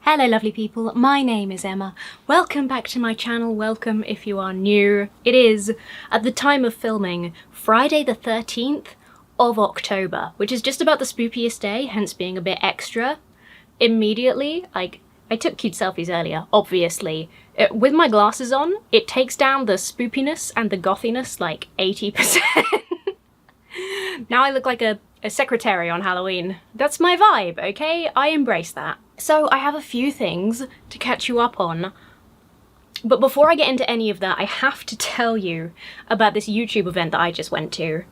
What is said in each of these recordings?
Hello lovely people, my name is Emma. Welcome back to my channel, welcome if you are new. It is, at the time of filming, Friday the 13th of October, which is just about the spookiest day, hence being a bit extra. Immediately, like, I took cute selfies earlier, obviously. With my glasses on, it takes down the spoopiness and the gothiness like 80%. Now I look like a secretary on Halloween. That's my vibe, okay? I embrace that. So I have a few things to catch you up on, but before I get into any of that, I have to tell you about this YouTube event that I just went to.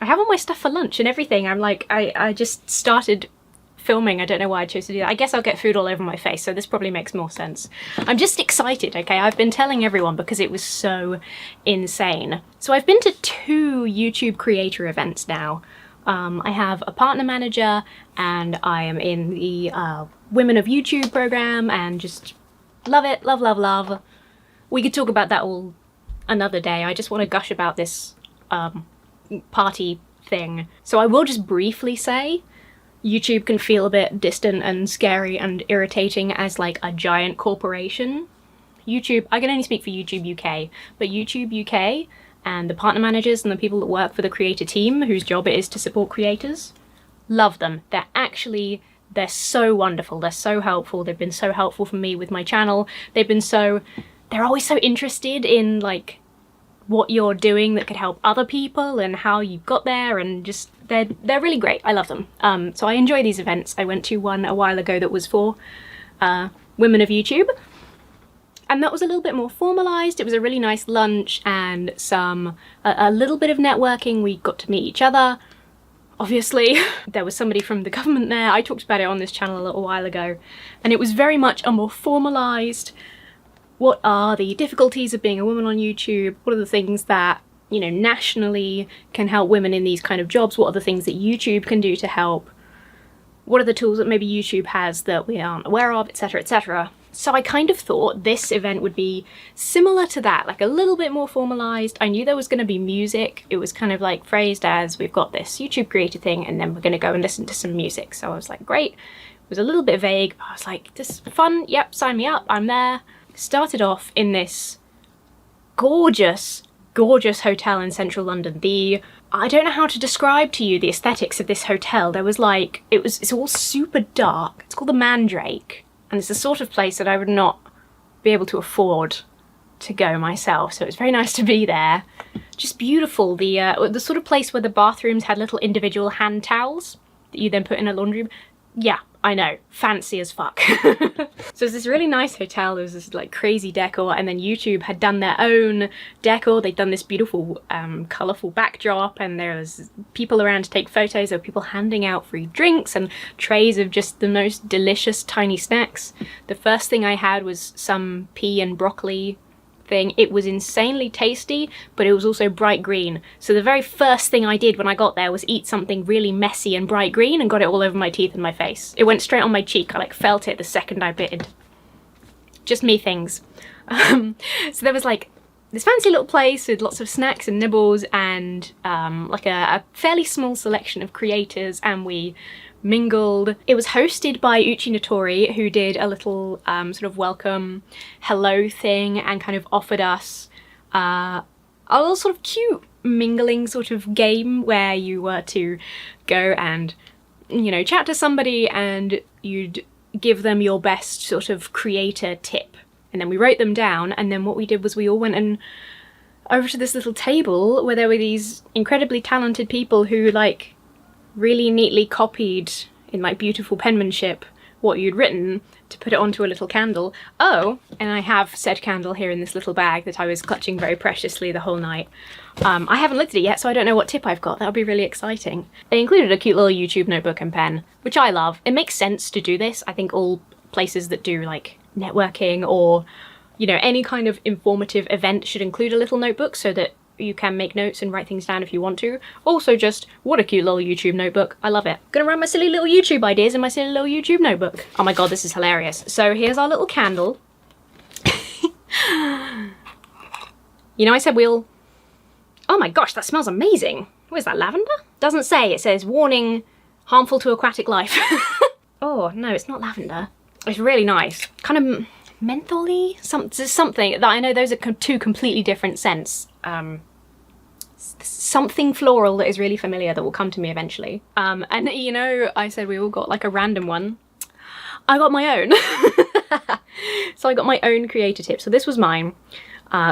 I have all my stuff for lunch and everything. I'm like, I just started filming. I don't know why I chose to do that. I guess I'll get food all over my face, so this probably makes more sense. I'm just excited, okay? I've been telling everyone because it was so insane. So I've been to 2 YouTube creator events now. I have a partner manager and I am in the Women of YouTube program and just love it, love, love, love. We could talk about that all another day. I just want to gush about this party thing. So I will just briefly say YouTube can feel a bit distant and scary and irritating as like a giant corporation. YouTube, I can only speak for YouTube UK, but YouTube UK and the partner managers and the people that work for the creator team whose job it is to support creators, love them. They're so wonderful, they're so helpful, they've been so helpful for me with my channel. They're always so interested in like what you're doing that could help other people and how you got there, and just they're really great. I love them. So I enjoy these events. I went to one a while ago that was for Women of YouTube, and that was a little bit more formalised. It was a really nice lunch and a little bit of networking. We got to meet each other. Obviously, there was somebody from the government there. I talked about it on this channel a little while ago, and it was very much a more formalised, what are the difficulties of being a woman on YouTube? What are the things that, you know, nationally can help women in these kind of jobs? What are the things that YouTube can do to help? What are the tools that maybe YouTube has that we aren't aware of, etc, etc. So I kind of thought this event would be similar to that, like a little bit more formalised. I knew there was going to be music. It was kind of like phrased as, we've got this YouTube creator thing and then we're going to go and listen to some music. So I was like, great. It was a little bit vague. I was like, this is fun. Yep, sign me up. I'm there. Started off in this gorgeous, gorgeous hotel in central London. I don't know how to describe to you the aesthetics of this hotel. There was like, it's all super dark. It's called the Mandrake. And it's the sort of place that I would not be able to afford to go myself. So it's very nice to be there. Just beautiful. The sort of place where the bathrooms had little individual hand towels that you then put in a laundry. Yeah, I know, fancy as fuck. So it's this really nice hotel. There was this like crazy decor, and then YouTube had done their own decor. They'd done this beautiful colourful backdrop, and there was people around to take photos. There were people handing out free drinks and trays of just the most delicious tiny snacks. The first thing I had was some pea and broccoli thing. It was insanely tasty, but it was also bright green. So the very first thing I did when I got there was eat something really messy and bright green and got it all over my teeth and my face. It went straight on my cheek. I like felt it the second I bit into. Just me things. So there was like this fancy little place with lots of snacks and nibbles and like a fairly small selection of creators, and we mingled. It was hosted by Uchi Notori, who did a little sort of welcome hello thing and kind of offered us a little sort of cute mingling sort of game where you were to go and, you know, chat to somebody and you'd give them your best sort of creator tip, and then we wrote them down, and then what we did was we all went and over to this little table where there were these incredibly talented people who like really neatly copied in like beautiful penmanship what you'd written to put it onto a little candle. Oh, and I have said candle here in this little bag that I was clutching very preciously the whole night. I haven't looked at it yet, so I don't know what tip I've got. That'll be really exciting. They included a cute little YouTube notebook and pen, which I love. It makes sense to do this. I think all places that do like networking or, you know, any kind of informative event should include a little notebook so that you can make notes and write things down if you want to. Also just, what a cute little YouTube notebook. I love it. Gonna write my silly little YouTube ideas in my silly little YouTube notebook. Oh my god, this is hilarious. So here's our little candle. You know, I said we'll... Oh my gosh, that smells amazing. What is that, lavender? Doesn't say. It says, warning, harmful to aquatic life. Oh, no, it's not lavender. It's really nice. Kind of mentholy? Something that I know those are two completely different scents. Something floral that is really familiar that will come to me eventually. And you know, I said we all got like a random one. I got my own. So I got my own creator tip. So this was mine.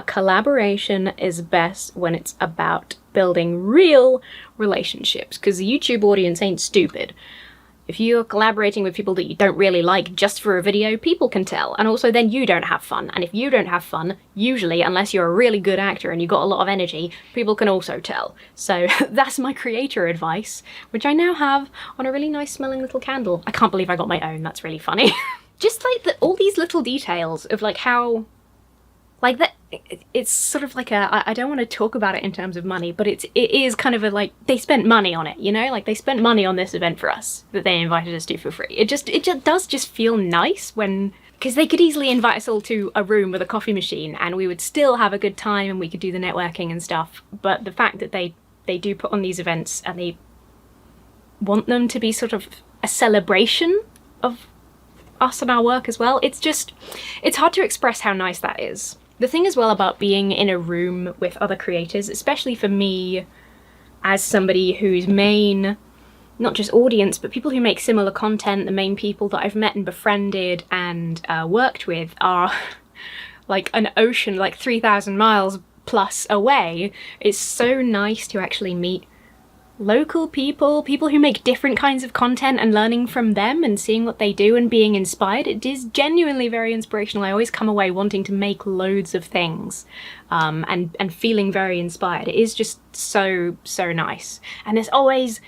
Collaboration is best when it's about building real relationships, because the YouTube audience ain't stupid. If you're collaborating with people that you don't really like just for a video, people can tell, and also then you don't have fun. And if you don't have fun, usually, unless you're a really good actor and you've got a lot of energy, people can also tell. So that's my creator advice, which I now have on a really nice smelling little candle. I can't believe I got my own, that's really funny. Just like all these little details of like how, like that, it's sort of like a, I don't want to talk about it in terms of money, but it is kind of a like, they spent money on it, you know, like they spent money on this event for us that they invited us to for free. It just does just feel nice when, because they could easily invite us all to a room with a coffee machine and we would still have a good time and we could do the networking and stuff. But the fact that they do put on these events and they want them to be sort of a celebration of us and our work as well, it's hard to express how nice that is. The thing as well about being in a room with other creators, especially for me as somebody whose main, not just audience, but people who make similar content, the main people that I've met and befriended and worked with are like an ocean, like 3,000 miles plus away. It's so nice to actually meet local people who make different kinds of content and learning from them and seeing what they do and being inspired. It is genuinely very inspirational. I always come away wanting to make loads of things and feeling very inspired. It is just so nice. And there's always,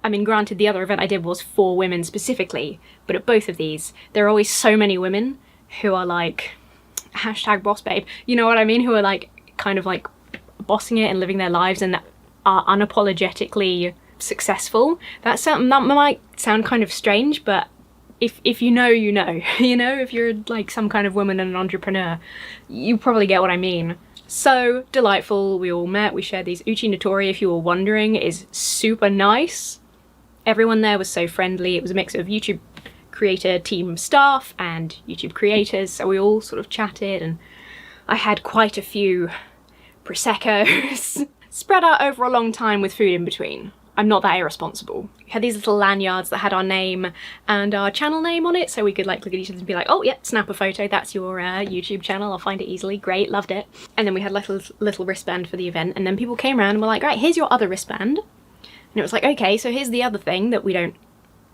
I mean, granted the other event I did was for women specifically, but at both of these there are always so many women who are like #bossbabe, you know what I mean, who are like kind of like bossing it and living their lives and are unapologetically successful. That might sound kind of strange, but if you know, you know. You know, if you're like some kind of woman and an entrepreneur, you probably get what I mean. So delightful. We all met, we shared these. Uchi Notori, if you were wondering, is super nice. Everyone there was so friendly. It was a mix of YouTube creator team staff and YouTube creators, so we all sort of chatted, and I had quite a few Prosecco's spread out over a long time with food in between. I'm not that irresponsible. We had these little lanyards that had our name and our channel name on it, so we could like look at each other and be like, oh yeah, snap a photo, that's your YouTube channel, I'll find it easily, great, loved it. And then we had like a little wristband for the event, and then people came around and were like, right, here's your other wristband. And it was like, okay, so here's the other thing that we don't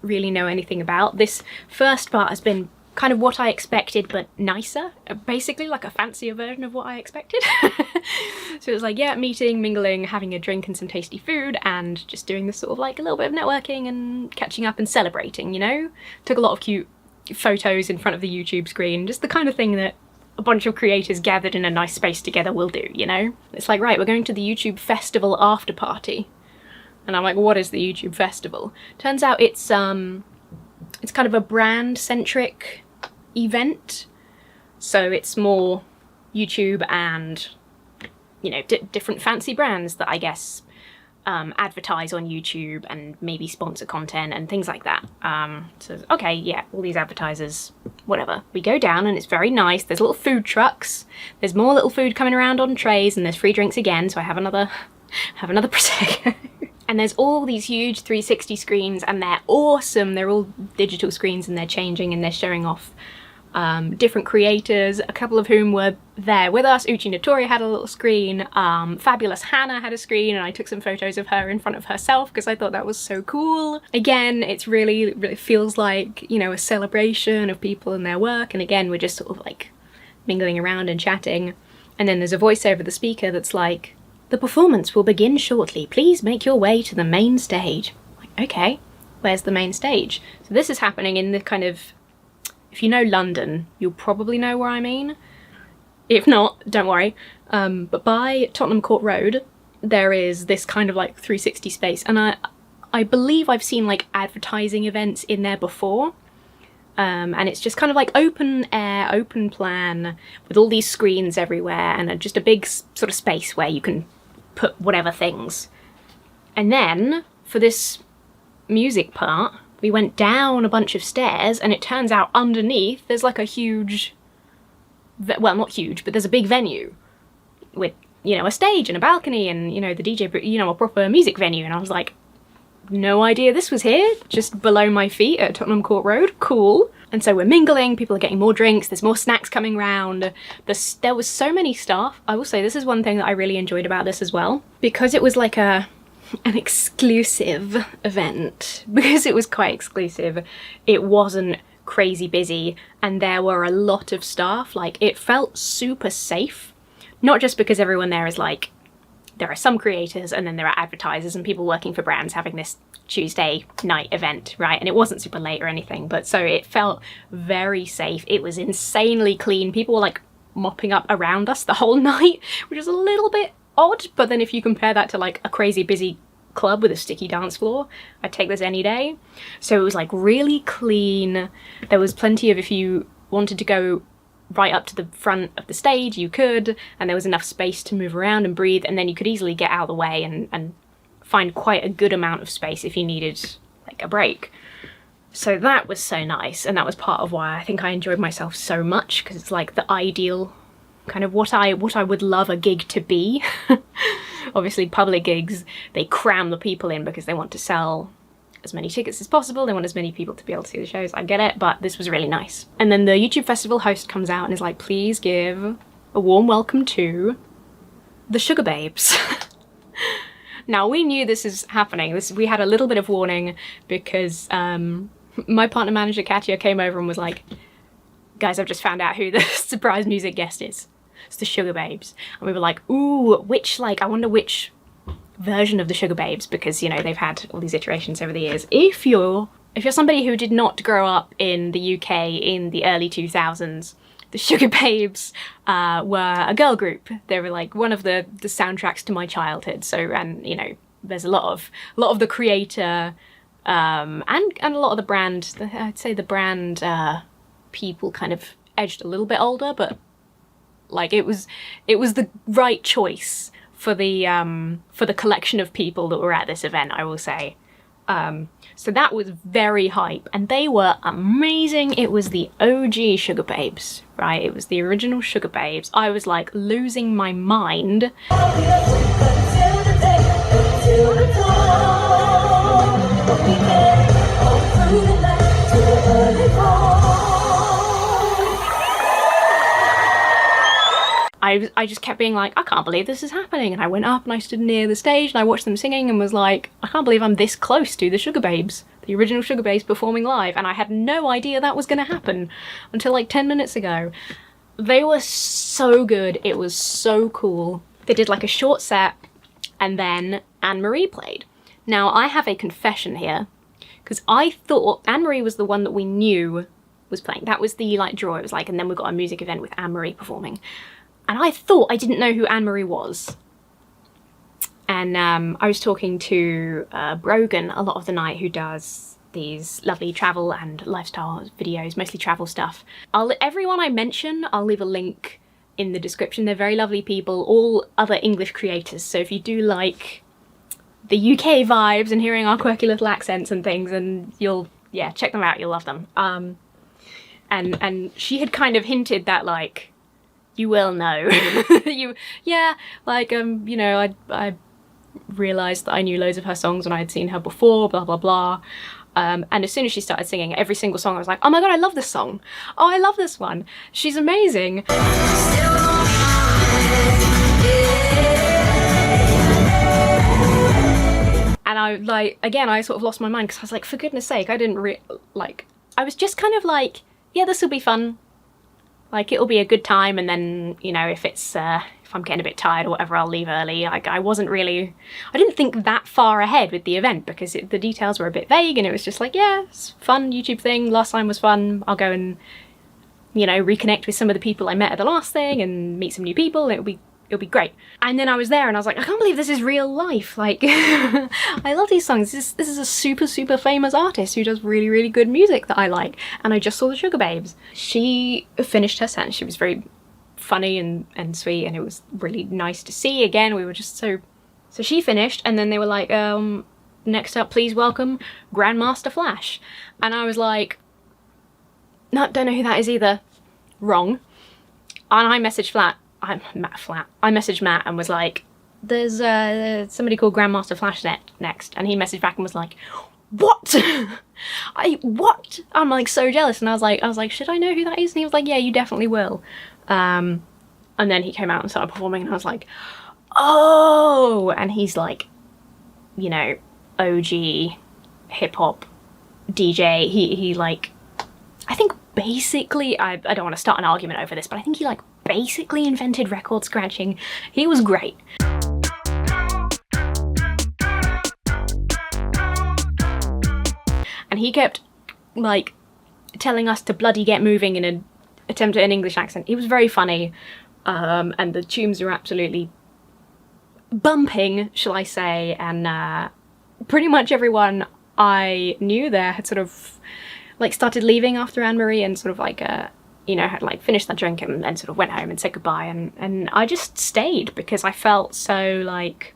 really know anything about. This first part has been kind of what I expected, but nicer, basically like a fancier version of what I expected. So it was like, yeah, meeting, mingling, having a drink and some tasty food, and just doing this sort of like a little bit of networking and catching up and celebrating, you know? Took a lot of cute photos in front of the YouTube screen, just the kind of thing that a bunch of creators gathered in a nice space together will do, you know? It's like, right, we're going to the YouTube festival after party. And I'm like, what is the YouTube festival? Turns out it's kind of a brand-centric event, so it's more YouTube and, you know, different fancy brands that I guess advertise on YouTube and maybe sponsor content and things like that. So okay, yeah, all these advertisers, whatever. We go down and it's very nice. There's little food trucks, there's more little food coming around on trays, and there's free drinks again, so I have another Prosecco. And there's all these huge 360 screens, and they're awesome. They're all digital screens, and they're changing and they're showing off different creators, a couple of whom were there with us. Uchi Notori had a little screen, Fabulous Hannah had a screen, and I took some photos of her in front of herself because I thought that was so cool. Again, it really feels like, you know, a celebration of people and their work, and again, we're just sort of like mingling around and chatting. And then there's a voice over the speaker that's like, the performance will begin shortly. Please make your way to the main stage. Like, okay, where's the main stage? So this is happening in the kind of, if you know London, you'll probably know where I mean. If not, don't worry. But by Tottenham Court Road, there is this kind of like 360 space, and I believe I've seen like advertising events in there before. And it's just kind of like open air, open plan, with all these screens everywhere, and just a big sort of space where you can put whatever things. And then for this music part, we went down a bunch of stairs, and it turns out underneath there's like a huge, well, not huge, but there's a big venue with, you know, a stage and a balcony and, you know, the DJ, you know, a proper music venue. And I was like, no idea this was here, just below my feet at Tottenham Court Road, cool. And so we're mingling, people are getting more drinks, there's more snacks coming round. There was so many staff. I will say this is one thing that I really enjoyed about this as well, because it was like an exclusive event, because it was quite exclusive. It wasn't crazy busy, and there were a lot of staff. Like, it felt super safe, not just because everyone there is like, there are some creators and then there are advertisers and people working for brands having this Tuesday night event, right? And it wasn't super late or anything, but so it felt very safe. It was insanely clean. People were like mopping up around us the whole night, which is a little bit odd, but then if you compare that to like a crazy busy club with a sticky dance floor, I'd take this any day. So it was like really clean. There was plenty of, if you wanted to go right up to the front of the stage, you could, and there was enough space to move around and breathe, and then you could easily get out of the way and find quite a good amount of space if you needed like a break. So that was so nice, and that was part of why I think I enjoyed myself so much, because it's like the ideal kind of what I would love a gig to be. Obviously public gigs, they cram the people in because they want to sell as many tickets as possible, they want as many people to be able to see the shows, I get it, but this was really nice. And then the YouTube festival host comes out and is like, please give a warm welcome to the Sugababes. Now, we knew this is happening. We had a little bit of warning because my partner manager Katya came over and was like, guys, I've just found out who the surprise music guest is. It's the Sugababes. And we were like, ooh, which, like, I wonder which version of the Sugababes, because, you know, they've had all these iterations over the years. If you're somebody who did not grow up in the UK in the early 2000s, the Sugababes were a girl group. They were like one of the soundtracks to my childhood. So, and you know, there's a lot of the creator and a lot of the brand. I'd say the brand people kind of edged a little bit older, but like it was the right choice for the collection of people that were at this event, I will say. So that was very hype, and they were amazing. It was the OG Sugababes, right? It was the original Sugababes. I was like losing my mind. I just kept being like, I can't believe this is happening. And I went up and I stood near the stage and I watched them singing and was like, I can't believe I'm this close to the Sugababes, the original Sugababes performing live. And I had no idea that was going to happen until like 10 minutes ago. They were so good. It was so cool. They did like a short set and then Anne-Marie played. Now, I have a confession here, because I thought Anne-Marie was the one that we knew was playing. That was the like draw. It was like, and then we got a music event with Anne-Marie performing. And I thought I didn't know who Anne-Marie was. And I was talking to Brogan a lot of the night, who does these lovely travel and lifestyle videos, mostly travel stuff. Everyone I mention, I'll leave a link in the description. They're very lovely people, all other English creators. So if you do like the UK vibes and hearing our quirky little accents and things, and yeah, check them out, you'll love them. And she had kind of hinted that like, you will know. You know, I realised that I knew loads of her songs when I had seen her before, blah, blah, blah. And as soon as she started singing every single song, I was like, oh my God, I love this song. Oh, I love this one. She's amazing. And I like, again, I sort of lost my mind because I was like, for goodness sake, I didn't I was just kind of like, yeah, this will be fun. Like, it'll be a good time, and then, you know, if I'm getting a bit tired or whatever, I'll leave early. Like, I didn't think that far ahead with the event, because the details were a bit vague, and it was just like, yeah, it's a fun YouTube thing, last time was fun, I'll go and, you know, reconnect with some of the people I met at the last thing, and meet some new people, and it'll be great. And then I was there and I was like, I can't believe this is real life. Like, I love these songs. This is a super, super famous artist who does really, really good music that I like. And I just saw the Sugababes. She finished her set. She was very funny and sweet, and it was really nice to see. Again, we were just so she finished, and then they were like, next up, please welcome Grandmaster Flash. And I was like, no, don't know who that is either. Wrong. And I messaged I messaged Matt and was like, there's somebody called Grandmaster Flash next. And he messaged back and was like, what? What? I'm like so jealous. And I was like, should I know who that is? And he was like, yeah, you definitely will. And then he came out and started performing and I was like, oh, and he's like, you know, OG hip hop DJ. He like, I think basically, I don't want to start an argument over this, but I think he like basically invented record scratching. He was great. And he kept like telling us to bloody get moving in an attempt at an English accent. He was very funny. And the tunes were absolutely bumping, shall I say, and pretty much everyone I knew there had sort of like started leaving after Anne-Marie and sort of like you know, had like finished that drink and sort of went home and said goodbye, and I just stayed because I felt so like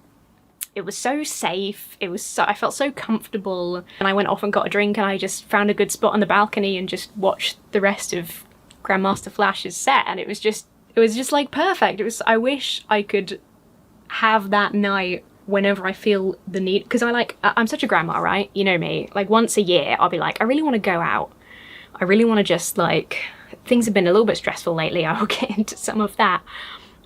it was so safe, I felt so comfortable, and I went off and got a drink and I just found a good spot on the balcony and just watched the rest of Grandmaster Flash's set, and it was just like perfect. I wish I could have that night whenever I feel the need, because I'm such a grandma, right? You know me, like once a year I'll be like, I really want to go out. I really want to just like, things have been a little bit stressful lately. I will get into some of that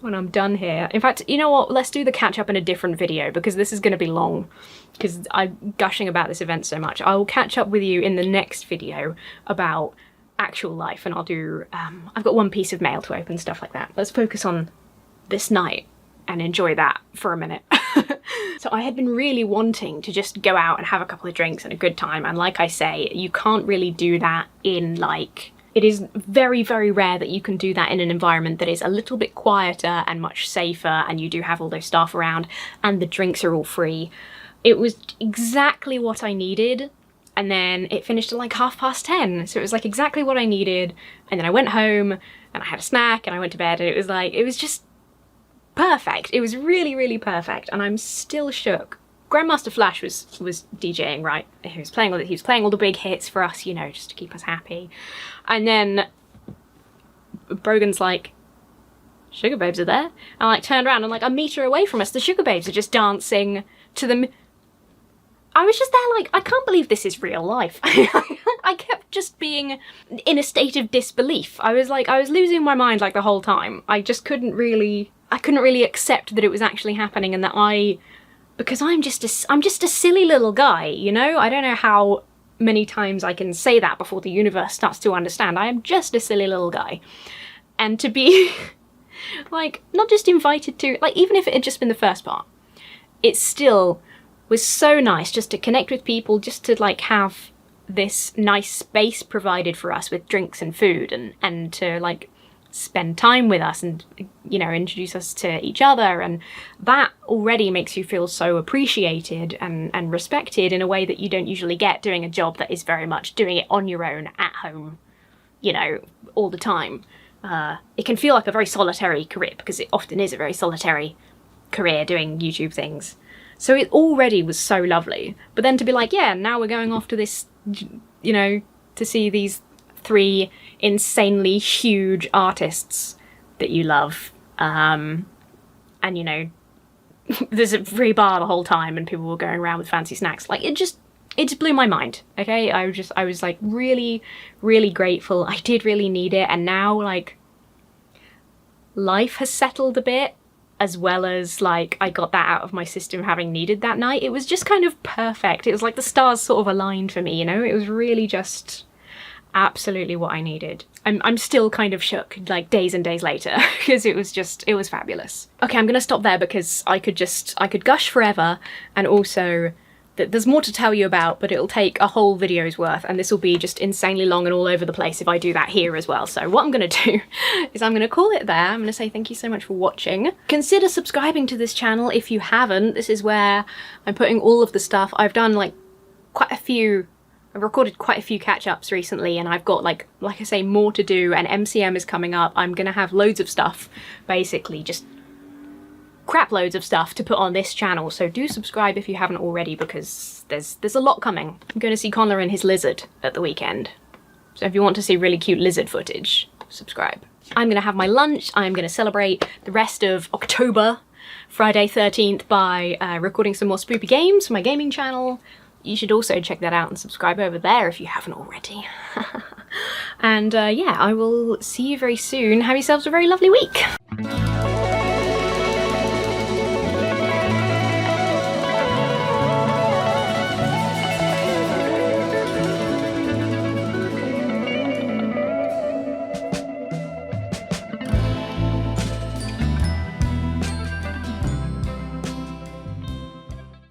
when I'm done here. In fact, you know what? Let's do the catch up in a different video because this is going to be long because I'm gushing about this event so much. I will catch up with you in the next video about actual life, and I'll do, I've got one piece of mail to open, stuff like that. Let's focus on this night and enjoy that for a minute. So I had been really wanting to just go out and have a couple of drinks and a good time, and like I say, you can't really do that in like, it is very, very rare that you can do that in an environment that is a little bit quieter and much safer, and you do have all those staff around and the drinks are all free. It was exactly what I needed, and then it finished at like 10:30, so it was like exactly what I needed, and then I went home and I had a snack and I went to bed, and it was like, it was just perfect. It was really, really perfect, and I'm still shook. Grandmaster Flash was DJing, right? He was playing all the big hits for us, you know, just to keep us happy. And then Brogan's like, Sugababes are there? And I like turned around and like a meter away from us, the Sugababes are just dancing to them. I was just there like, I can't believe this is real life. I kept just being in a state of disbelief. I was losing my mind like the whole time. I couldn't really accept that it was actually happening, and that because I'm just a silly little guy, you know? I don't know how many times I can say that before the universe starts to understand. I am just a silly little guy. And to be like, not just invited to, like, even if it had just been the first part, it still was so nice just to connect with people, just to like have this nice space provided for us with drinks and food, and to like spend time with us and, you know, introduce us to each other, and that already makes you feel so appreciated and respected in a way that you don't usually get doing a job that is very much doing it on your own at home, you know, all the time. It can feel like a very solitary career, because it often is a very solitary career doing YouTube things. So it already was so lovely, but then to be like, yeah, now we're going off to this, you know, to see these 3 insanely huge artists that you love, and you know, there's a free bar the whole time and people were going around with fancy snacks. Like, it just blew my mind. Okay, I was like really, really grateful. I did really need it, and now like life has settled a bit, as well as like I got that out of my system having needed that night. It was just kind of perfect. It was like the stars sort of aligned for me, you know? It was really just absolutely what I needed. I'm still kind of shook like days and days later because it was fabulous. Okay, I'm gonna stop there because I could gush forever, and also there's more to tell you about, but it'll take a whole video's worth, and this will be just insanely long and all over the place if I do that here as well. So what I'm gonna do is I'm gonna call it there. I'm gonna say thank you so much for watching. Consider subscribing to this channel if you haven't. This is where I'm putting all of the stuff. I've done like I've recorded quite a few catch-ups recently, and I've got like I say, more to do, and MCM is coming up. I'm gonna have loads of stuff basically just crap loads of stuff to put on this channel, so do subscribe if you haven't already, because there's a lot coming. I'm going to see Connla and his lizard at the weekend, so if you want to see really cute lizard footage, subscribe. I'm going to have my lunch. I'm going to celebrate the rest of October, Friday 13th, by recording some more spoopy games for my gaming channel. You should also check that out and subscribe over there if you haven't already. And yeah, I will see you very soon. Have yourselves a very lovely week.